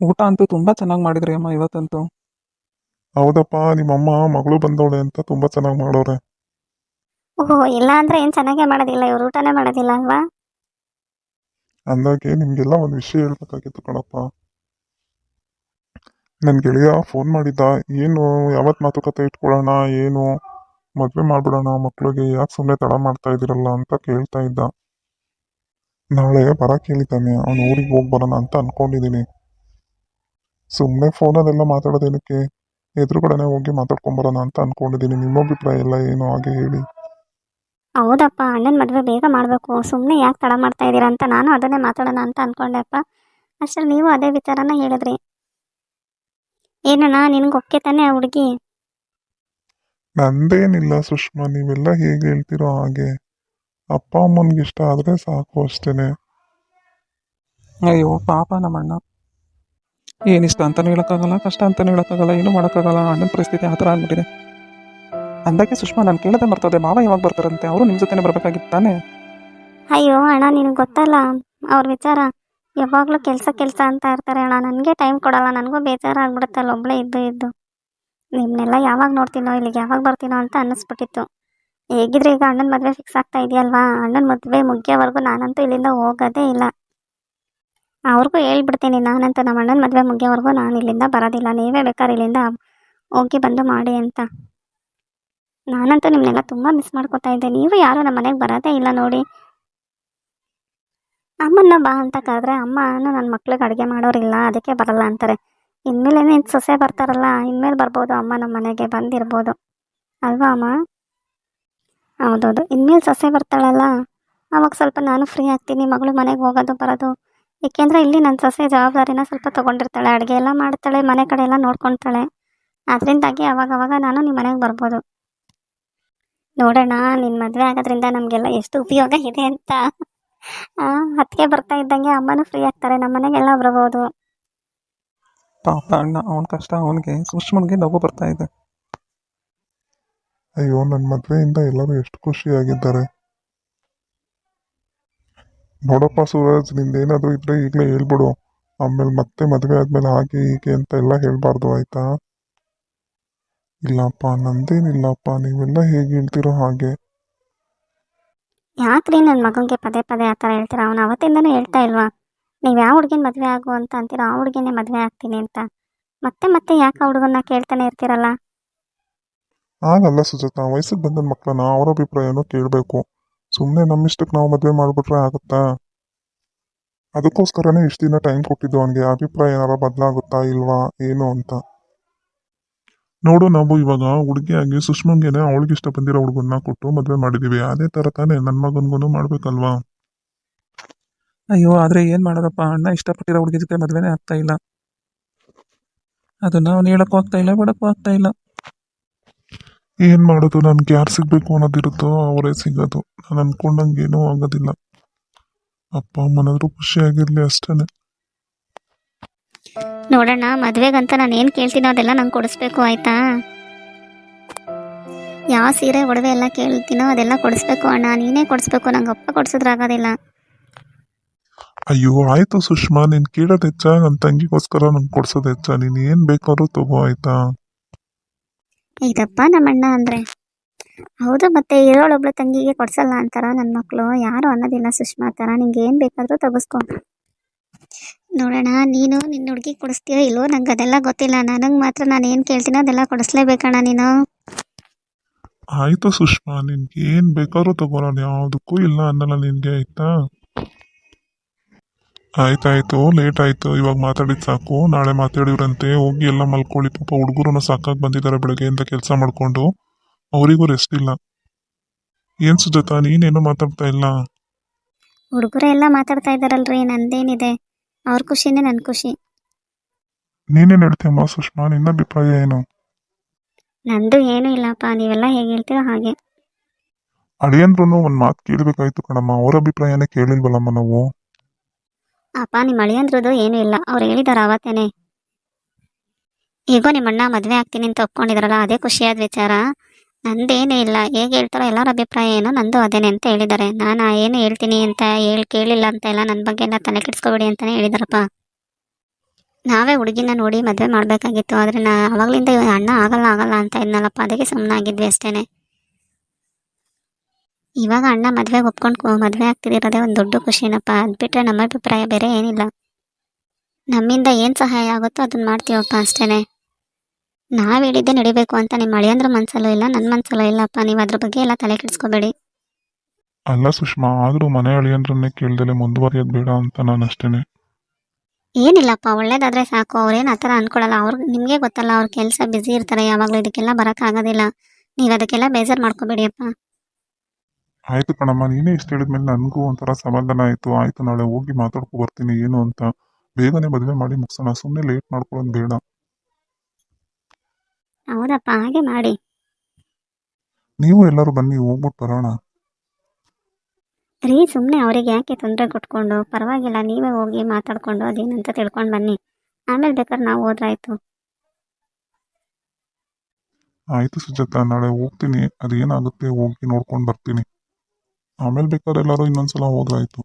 ಊಟ ಅಂತೂ ತುಂಬಾ ಚೆನ್ನಾಗಿ ಮಾಡಿದ್ರಿ ಅಮ್ಮ ಇವತ್ತಂತೂ. ಹೌದಪ್ಪ, ನಿಮ್ಮಮ್ಮ ಮಗಳು ಬಂದವಳೆ ಅಂತ ತುಂಬಾ ಚೆನ್ನಾಗಿ ಮಾಡೋರೆ. ಓಹೋ, ಇಲ್ಲ ಅಂದ್ರೆ ಏನು ಚೆನ್ನಾಗೇ ಮಾಡೋದಿಲ್ಲ, ಇವ್ರು ಊಟನೇ ಮಾಡೋದಿಲ್ಲ ಅಲ್ವಾ? ಅಂದಾಗೆ ನಿಮ್ಗೆಲ್ಲ ಒಂದು ವಿಷಯ ಹೇಳ್ಬೇಕಾಗಿತ್ತು ಕಣಪ್ಪ. ನನ್ನ ಗೆಳೆಯ ಫೋನ್ ಮಾಡಿದ್ದ. ಏನು ಯಾವತ್ತು ಮಾತುಕತೆ ಇಟ್ಕೊಳ್ಳೋಣ, ಏನು ಮದುವೆ ಮಾಡ್ಬಿಡೋಣ ಮಕ್ಳಿಗೆ, ಯಾಕೆ ಸುಮ್ಮನೆ ತಡ ಮಾಡ್ತಾ ಇದ್ದೀರಲ್ಲ ಅಂತ ಕೇಳ್ತಾ ಇದ್ದ. ನಾಳೆ ಬರಕ್ಕೆ ಹೇಳಿದ್ದಾನೆ, ಅವನು ಊರಿಗೆ ಹೋಗಿ ಬರೋಣ ಅಂತ ಅನ್ಕೊಂಡಿದ್ದೀನಿ. ಸುಮ್ಮನೆ ಫೋನಲ್ಲೆಲ್ಲ ಮಾತಾಡೋದೇನಕ್ಕೆ, ಎದುರುಗಡೆನೆ ಹೋಗಿ ಮಾತಾಡ್ಕೊಂಬರೋಣ ಅಂತ ಅನ್ಕೊಂಡಿದ್ದೀನಿ. ನಿಮ್ಮ ಅಭಿಪ್ರಾಯ ಎಲ್ಲ ಏನು ಹಾಗೆ ಹೇಳಿ. ಹೌದಪ್ಪ, ಅಣ್ಣನ ಮದುವೆ ಬೇಗ ಮಾಡಬೇಕು, ಸುಮ್ಮನೆ ಯಾಕೆ ತಡ ಮಾಡ್ತಾ ಇದ್ದೀರಾ ಅಂತ ನಾನು ಅದನ್ನೇ ಮಾತಾಡೋಣ ಅಂತ ಅನ್ಕೊಂಡೆಪ್ಪ. ಅಷ್ಟರಲ್ಲಿ ನೀವು ಅದೇ ವಿಚಾರನ ಹೇಳಿದ್ರಿ. ಏನಣ್ಣ, ನಿನ್ಗೆ ಒಕ್ಕೆ ತಾನೇ ಆ ಹುಡುಗಿ? ನಂದೇನಿಲ್ಲ ಸುಷ್ಮಾ, ನೀವೆಲ್ಲ ಹೇಗೆ ಹೇಳ್ತಿರೋ ಹಾಗೆ. ಅಪ್ಪ ಅಮ್ಮನಿಗೆ ಇಷ್ಟ ಆದರೆ ಸಾಕು ಅಷ್ಟೇನೆ. ಅಯ್ಯೋ ಪಾಪ ನಮ್ಮಣ್ಣ, ಏನಿಷ್ಟ ಅಂತಾನು ಹೇಳೋಕ್ಕಾಗಲ್ಲ, ಕಷ್ಟ ಅಂತಾನು ಹೇಳೋಕ್ಕಾಗಲ್ಲ, ಏನೂ ಮಾಡೋಕ್ಕಾಗಲ್ಲ. ಅಣ್ಣನ ಪರಿಸ್ಥಿತಿ ಆ ಥರ ಆಗ್ಬಿಟ್ಟಿದೆ. ಅಂದಾಗೆ ಸುಷ್ಮಾ, ನಾನು ಕೇಳದೆ ಬರ್ತದೆ, ಮಾವ ಯಾವಾಗ ಬರ್ತಾರಂತೆ? ಅವರು ನಿಮ್ಮ ಜೊತೆನೇ ಬರಬೇಕಾಗಿತ್ತು ತಾನೇ? ಅಯ್ಯೋ ಅಣ್ಣ, ನಿನಗೆ ಗೊತ್ತಲ್ಲ ಅವ್ರ ವಿಚಾರ. ಯಾವಾಗಲೂ ಕೆಲಸ ಕೆಲಸ ಅಂತ ಇರ್ತಾರೆ ಅಣ್ಣ. ನನಗೆ ಟೈಮ್ ಕೊಡಲ್ಲ, ನನಗೂ ಬೇಜಾರಾಗ್ಬಿಡುತ್ತಲ್ಲ ಒಬ್ಬಳೇ ಇದ್ದು ಇದ್ದು. ನಿಮ್ಮನ್ನೆಲ್ಲ ಯಾವಾಗ ನೋಡ್ತೀನೋ, ಇಲ್ಲಿಗೆ ಯಾವಾಗ ಬರ್ತೀನೋ ಅಂತ ಅನ್ನಿಸ್ಬಿಟ್ಟಿತ್ತು. ಹೇಗಿದ್ರೆ ಈಗ ಅಣ್ಣನ ಮದುವೆ ಫಿಕ್ಸ್ ಆಗ್ತಾ ಇದೆಯಲ್ವಾ, ಅಣ್ಣನ ಮದುವೆ ಮುಗಿಯೋವರೆಗೂ ನಾನಂತೂ ಇಲ್ಲಿಂದ ಹೋಗೋದೇ ಇಲ್ಲ. ಅವ್ರಿಗೂ ಹೇಳ್ಬಿಡ್ತೀನಿ, ನಾನಂತೂ ನಮ್ಮ ಅಣ್ಣನ ಮದುವೆ ಮುಗಿಯೋವರೆಗೂ ನಾನು ಇಲ್ಲಿಂದ ಬರೋದಿಲ್ಲ, ನೀವೇ ಬೇಕಾದ್ರೆ ಇಲ್ಲಿಂದ ಹೋಗಿ ಬಂದು ಮಾಡಿ ಅಂತ. ನಾನಂತೂ ನಿಮ್ಮನ್ನೆಲ್ಲ ತುಂಬ ಮಿಸ್ ಮಾಡ್ಕೊತಾ ಇದ್ದೆ. ನೀವು ಯಾರೂ ನಮ್ಮ ಮನೆಗೆ ಬರೋದೇ ಇಲ್ಲ ನೋಡಿ. ಅಮ್ಮನ್ನ ಬಾ ಅಂತ ಕರೆದ್ರೆ ಅಮ್ಮನೂ ನನ್ನ ಮಕ್ಳಿಗೆ ಅಡುಗೆ ಮಾಡೋರಿಲ್ಲ, ಅದಕ್ಕೆ ಬರಲ್ಲ ಅಂತಾರೆ. ಇನ್ಮೇಲೆ ಏನು ಸೊಸೆ ಬರ್ತಾರಲ್ಲ, ಇನ್ಮೇಲೆ ಬರ್ಬೋದು ಅಮ್ಮ, ನಮ್ಮ ಮನೆಗೆ ಬಂದಿರ್ಬೋದು ಅಲ್ವಾ ಅಮ್ಮ? ಹೌದೌದು, ಇನ್ಮೇಲೆ ಸೊಸೆ ಬರ್ತಾಳಲ್ಲ, ಅವಾಗ ಸ್ವಲ್ಪ ನಾನು ಫ್ರೀ ಆಗ್ತೀನಿ, ಮಗಳು ಮನೆಗೆ ಹೋಗೋದು ಬರೋದು. ಏಕೆಂದರೆ ಇಲ್ಲಿ ನನ್ನ ಸೊಸೆ ಜವಾಬ್ದಾರಿನ ಸ್ವಲ್ಪ ತೊಗೊಂಡಿರ್ತಾಳೆ, ಅಡುಗೆ ಎಲ್ಲ ಮಾಡ್ತಾಳೆ, ಮನೆ ಕಡೆ ಎಲ್ಲ ನೋಡ್ಕೊತಾಳೆ. ಅದರಿಂದಾಗಿ ಅವಾಗವಾಗ ನಾನು ನಿಮ್ಮ ಮನೆಗೆ ಬರ್ಬೋದು. ನೋಡೋಣ, ನಿನ್ನ ಮದುವೆ ಆಗೋದ್ರಿಂದ ನಮಗೆಲ್ಲ ಎಷ್ಟು ಉಪಯೋಗ ಇದೆ ಅಂತ. ಅದಕ್ಕೆ ಬರ್ತಾ ಇದ್ದಂಗೆ ಅಮ್ಮನೂ ಫ್ರೀ ಆಗ್ತಾರೆ, ನಮ್ಮ ಮನೆಗೆಲ್ಲ ಬರ್ಬೋದು. ಪಾಪ ಅಣ್ಣ, ಅವನ ಕಷ್ಟ ಅವನಿಗೆ, ಸುಷ್ಮನ್ಗೆ ನಗು ಬರ್ತಾ ಇದೆ. ಅಯ್ಯೋ, ನನ್ನ ಮದುವೆಯಿಂದ ಎಲ್ಲರೂ ಎಷ್ಟು ಖುಷಿಯಾಗಿದ್ದಾರೆ. ನೋಡಪ್ಪ ಸೂರಜ್, ನಿಂದೇನಾದರೂ ಇದ್ರೆ ಈಗಲೇ ಹೇಳ್ಬಿಡು. ಆಮೇಲೆ ಮತ್ತೆ ಮದುವೆ ಆದ್ಮೇಲೆ ಹಾಗೆ ಹೀಗೆ ಅಂತ ಎಲ್ಲ ಹೇಳ್ಬಾರ್ದು, ಆಯ್ತಾ? ಇಲ್ಲಪ್ಪ, ನಂದೇನಿಲ್ಲಪ್ಪ, ನೀವೆಲ್ಲ ಹೇಗೆ ಹೇಳ್ತಿರೋ ಹಾಗೆ. ಯಾಕ್ರಿ ನನ್ನ ಮಗನಿಗೆ ಪದೇ ಪದೇ ಆ ಥರ ಹೇಳ್ತೀರಾ? ಅವನು ಅವತ್ತಿಂದನೂ ಹೇಳ್ತಾ ಇಲ್ವಾ, ನೀವು ಯಾವ ಹುಡುಗಿನ ಮದುವೆ ಆಗು ಅಂತ ಅಂತೀರೋ ಆ ಹುಡುಗಿನೇ ಮದುವೆ ಆಗ್ತೀನಿ ಅಂತ. ಮತ್ತೆ ಮತ್ತೆ ಯಾಕೆ ಆ ಹುಡುಗನ್ನ ಕೇಳ್ತಾನೆ ಇರ್ತೀರಲ್ಲ? ಆಗಲ್ಲ ಸುಜಾತ, ವಯಸ್ಸಿಗೆ ಬಂದ ಮಕ್ಕಳನ್ನ ಅವ್ರ ಅಭಿಪ್ರಾಯನೂ ಕೇಳಬೇಕು. ಸುಮ್ಮನೆ ನಮ್ಮಿಷ್ಟಕ್ಕೆ ನಾವು ಮದುವೆ ಮಾಡಿಬಿಟ್ರೆ ಆಗುತ್ತಾ? ಅದಕ್ಕೋಸ್ಕರನೇ ಇಷ್ಟು ದಿನ ಟೈಮ್ ಕೊಟ್ಟಿದ್ದು ಅವನಿಗೆ, ಅಭಿಪ್ರಾಯ ಏನಾರ ಬದಲಾಗುತ್ತಾ ಇಲ್ವಾ ಏನು ಅಂತ. ನೋಡು, ನಾವು ಇವಾಗ ಹುಡುಗಿಯಾಗಿ ಸುಷ್ಮಂಗೆನೆ ಅವಳಿಗೆ ಇಷ್ಟ ಬಂದಿರೋ ಹುಡುಗನ್ನ ಕೊಟ್ಟು ಮದುವೆ ಮಾಡಿದೀವಿ. ಅದೇ ಥರ ತಾನೇ ನನ್ನ ಮಗನ್ಗೂ ಮಾಡ್ಬೇಕಲ್ವಾ? ಅಯ್ಯೋ, ಆದರೆ ಏನು ಮಾಡೋದಪ್ಪ, ಅಣ್ಣ ಇಷ್ಟಪಟ್ಟಿರೋ ಹುಡುಗಿ ಜೊತೆ ಮದುವೆನೇ ಆಗ್ತಾ ಇಲ್ಲ. ಅದನ್ನು ಅವ್ನು ಹೇಳೋಕ್ಕೂ ಆಗ್ತಾ ಇಲ್ಲ, ಬಿಡೋಕ್ಕೂ ಆಗ್ತಾ ಇಲ್ಲ. ಏನು ಮಾಡೋದು, ನನ್ಗೆ ಯಾರು ಸಿಗಬೇಕು ಅನ್ನೋದಿರುತ್ತೋ ಅವರೇ ಸಿಗೋದು. ನಾನು ಅನ್ಕೊಂಡಂಗೆ ಏನೂ ಆಗೋದಿಲ್ಲ. ಅಪ್ಪ ಅಮ್ಮನಾದ್ರೂ ಖುಷಿಯಾಗಿರ್ಲಿ ಅಷ್ಟೇ. ನೋಡೋಣ, ಮದುವೆಗಂತ ನಾನು ಏನು ಕೇಳ್ತೀನೋ ಅದೆಲ್ಲ ನಂಗೆ ಕೊಡಿಸ್ಬೇಕು, ಆಯಿತಾ? ಯಾವ ಸೀರೆ ಒಡವೆ ಎಲ್ಲ ಕೇಳ್ತೀನೋ ಅದೆಲ್ಲ ಕೊಡಿಸ್ಬೇಕು ಅಣ್ಣ, ನೀನೇ ಕೊಡಿಸ್ಬೇಕು, ನಂಗೆ ಅಪ್ಪ ಕೊಡಿಸಿದ್ರಾಗೋದಿಲ್ಲ. ಅಯ್ಯೋ ಆಯ್ತು ಸುಷ್ಮಾ, ನೀನು ಕೇಳೋದು ಹೆಚ್ಚ, ನನ್ನ ತಂಗಿಗೋಸ್ಕರ ನಂಗೆ ಕೊಡ್ಸೋದು ಹೆಚ್ಚ. ನೀನು ಏನು ಬೇಕಾದ್ರೂ ತಗೋ, ಆಯ್ತಾ? ಇದಪ್ಪ ನಮ್ಮಣ್ಣ ಅಂದರೆ. ಹೌದು, ಮತ್ತೆ ಇರೋಳೊಬ್ಳು ತಂಗಿಗೆ ಕೊಡ್ಸಲ್ಲ ಅಂತಾರ ನನ್ನ ಮಕ್ಕಳು? ಯಾರು ಅನ್ನೋದಿಲ್ಲ ಸುಷ್ಮಾ ಥರ. ನಿಂಗೆ ಏನು ಬೇಕಾದರೂ ತಗಸ್ಕೊ. ನೋಡೋಣ, ನೀನು ನಿನ್ನ ಹುಡುಗಿ ಕೊಡಿಸ್ತೀಯೋ ಇಲ್ವೋ ನಂಗೆ ಅದೆಲ್ಲ ಗೊತ್ತಿಲ್ಲ. ನನಗೆ ಮಾತ್ರ ನಾನು ಏನು ಕೇಳ್ತೀನೋ ಅದೆಲ್ಲ ಕೊಡಿಸ್ಲೇಬೇಕಣ್ಣ ನೀನು. ಆಯ್ತು ಸುಷ್ಮಾ, ನಿನ್ಗೆ ಏನು ಬೇಕಾದ್ರೂ ತಗೋ, ನಾನು ಯಾವುದಕ್ಕೂ ಇಲ್ಲ ಅನ್ನಲ್ಲ ನಿನಗೆ, ಆಯ್ತಾ? ಆಯ್ತಾಯ್ತು, ಲೇಟ್ ಆಯ್ತು, ಇವಾಗ ಮಾತಾಡಿದ್ ಸಾಕು. ನಾಳೆ ಮಾತಾಡಿವ್ರಂತೆ, ಹೋಗಿ ಎಲ್ಲ ಮಲ್ಕೊಳ್ಳಿ. ಪಾಪ ಹುಡುಗರು ಸಾಕಾಗಿ ಬಂದಿದ್ದಾರೆ ಬೆಳಗ್ಗೆಯಿಂದ ಕೆಲಸ ಮಾಡ್ಕೊಂಡು, ಅವರಿಗೂ ರೆಸ್ಟ್ ಇಲ್ಲ. ಏನು ಸುಜಾತ, ನೀನೇನು ಮಾತಾಡ್ತಾ ಇಲ್ಲ? ಹುಡುಗರು ಎಲ್ಲ ಮಾತಾಡ್ತಾ ಇದ್ದಾರಲ್ರಿ, ನಂದೇನಿದೆ, ಅವ್ರ ಖುಷಿನೇ ನನ್ನ ಖುಷಿ. ನೀನೇನು ಹೇಳ್ತೀಯಮ್ಮ ಸುಷ್ಮಾ, ನಿನ್ನ ಅಭಿಪ್ರಾಯ ಏನು? ನಂದು ಏನೂ ಇಲ್ಲಪ್ಪ, ನೀವೆಲ್ಲ ಹೇಗೆ ಹೇಳ್ತೀರೋ ಹಾಗೆ. ಅಳಿಯಂದ್ರೂ ಒಂದು ಮಾತು ಕೇಳಬೇಕಾಯ್ತು ಕಣಮ್ಮ, ಅವ್ರ ಅಭಿಪ್ರಾಯನೇ ಕೇಳಿಲ್ವಲ್ಲಮ್ಮ ನಾವು. ಅಪ್ಪ, ನಿಮ್ಮ ಅಳಿಯಂದ್ರದ್ದು ಏನೂ ಇಲ್ಲ, ಅವ್ರು ಹೇಳಿದಾರೆ ಅವತ್ತೇನೆ. ಹೇಗೋ ನಿಮ್ಮಣ್ಣ ಮದುವೆ ಆಗ್ತೀನಿ ಅಂತ ಒಪ್ಕೊಂಡಿದ್ರಲ್ಲ, ಅದೇ ಖುಷಿಯಾದ ವಿಚಾರ. ನಂದೇನೂ ಇಲ್ಲ, ಹೇಗೆ ಹೇಳ್ತಾರೋ ಎಲ್ಲರ ಅಭಿಪ್ರಾಯ ಏನೋ ನಂದು ಅದೇನೆ ಅಂತ ಹೇಳಿದ್ದಾರೆ. ನಾನು ಏನು ಹೇಳ್ತೀನಿ ಅಂತ ಕೇಳಿಲ್ಲ ಅಂತ ಎಲ್ಲ, ನನ್ನ ಬಗ್ಗೆ ಎಲ್ಲ ತಲೆ ಕೆಡಿಸ್ಕೋಬೇಡಿ ಅಂತಲೇ ಹೇಳಿದಾರಪ್ಪ. ನಾವೇ ಹುಡುಗಿನ ನೋಡಿ ಮದುವೆ ಮಾಡಬೇಕಾಗಿತ್ತು, ಆದರೆ ಆವಾಗಲಿಂದ ಅಣ್ಣ ಆಗಲ್ಲ ಅಂತ ಇದ್ನಲ್ಲಪ್ಪ, ಅದಕ್ಕೆ ಸುಮ್ಮನಾಗಿದ್ವಿ ಅಷ್ಟೇ. ಇವಾಗ ಅಣ್ಣ ಮದುವೆಗೆ ಒಪ್ಕೊಂಡು ಮದುವೆ ಆಗ್ತಿರೋದೇ ಒಂದು ದೊಡ್ಡ ಖುಷಿನಪ್ಪ. ಅದು ಬಿಟ್ಟರೆ ನಮ್ಮ ಅಭಿಪ್ರಾಯ ಬೇರೆ ಏನಿಲ್ಲ. ನಮ್ಮಿಂದ ಏನು ಸಹಾಯ ಆಗುತ್ತೋ ಅದನ್ನ ಮಾಡ್ತೀವಪ್ಪ ಅಷ್ಟೇ. ನಾವು ಹೇಳಿದ್ದೆ ನಡಿಬೇಕು ಅಂತ ನಿಮ್ಮ ಅಳಿಯಂದ್ರ ಮನಸ್ಸಲ್ಲೂ ಇಲ್ಲ, ನನ್ನ ಮನಸ್ಸಲ್ಲೂ ಇಲ್ಲಪ್ಪ. ನೀವು ಅದ್ರ ಬಗ್ಗೆ ಎಲ್ಲ ತಲೆ ಕೆಡಿಸ್ಕೋಬೇಡಿ. ಅಲ್ಲ ಸುಷ್ಮಾ, ಆದರೂ ಮನೆ ಅಳಿಯಂದ್ರನ್ನೇ ಕೇಳ್ದಲೆ ಮುಂದುವರಿಯೋದು ಬೇಡ ಅಂತ ನಾನು ಅಷ್ಟೇನೆ. ಏನಿಲ್ಲಪ್ಪ, ಒಳ್ಳೇದಾದರೆ ಸಾಕು. ಅವ್ರೇನು ಆ ಥರ ಅಂದ್ಕೊಳ್ಳಲ್ಲ. ನಿಮಗೆ ಗೊತ್ತಲ್ಲ, ಅವ್ರ ಕೆಲಸ ಬ್ಯುಸಿ ಇರ್ತಾರೆ, ಯಾವಾಗಲೂ ಇದಕ್ಕೆಲ್ಲ ಬರೋಕ್ಕಾಗೋದಿಲ್ಲ. ನೀವು ಅದಕ್ಕೆಲ್ಲ ಬೇಜಾರು ಮಾಡ್ಕೋಬೇಡಿಯಪ್ಪ. ಆಯ್ತು ಕಣಮ್ಮ, ನೀನೇ ಇಷ್ಟು ಹೇಳಿದ್ಮೇಲೆ ನನಗೂ ಒಂಥರ ಸಮಾಧಾನ ಆಯಿತು. ಆಯಿತು, ನಾಳೆ ಹೋಗಿ ಮಾತಾಡ್ಕೊ ಬರ್ತೀನಿ ಏನು ಅಂತ. ಬೇಗನೆ ಮದುವೆ ಮಾಡಿ ಮುಗಿಸೋಣ, ಸುಮ್ಮನೆ ಲೇಟ್ ಮಾಡ್ಕೊಳ್ಳೋದು ಬೇಡ. ಹೌದಪ್ಪ, ಹಾಗೆ ಮಾಡಿ. ನೀವು ಎಲ್ಲರೂ ಬನ್ನಿ, ಹೋಗ್ಬಿಟ್ಟು ಬರೋಣ. ರೀ, ಸುಮ್ಮನೆ ಅವರಿಗೆ ಯಾಕೆ ತೊಂದರೆ ಕೊಟ್ಕೊಂಡು? ಪರವಾಗಿಲ್ಲ, ನೀವೇ ಹೋಗಿ ಮಾತಾಡ್ಕೊಂಡು ಅದೇನಂತ ತಿಳ್ಕೊಂಡು ಬನ್ನಿ. ಆಮೇಲೆ ಬೇಕಾದ್ರೆ ನಾವು ಹೋದ್ರಾಯ್ತು. ಆಯಿತು ಸುಜಾತ, ನಾಳೆ ಹೋಗ್ತೀನಿ. ಅದೇನಾಗುತ್ತೆ ಹೋಗಿ ನೋಡ್ಕೊಂಡು ಬರ್ತೀನಿ. ಆಮೇಲೆ ಬೇಕಾದ್ರೆ ಎಲ್ಲರೂ ಇನ್ನೊಂದ್ಸಲ ಹೋದ್ರಾಯ್ತು.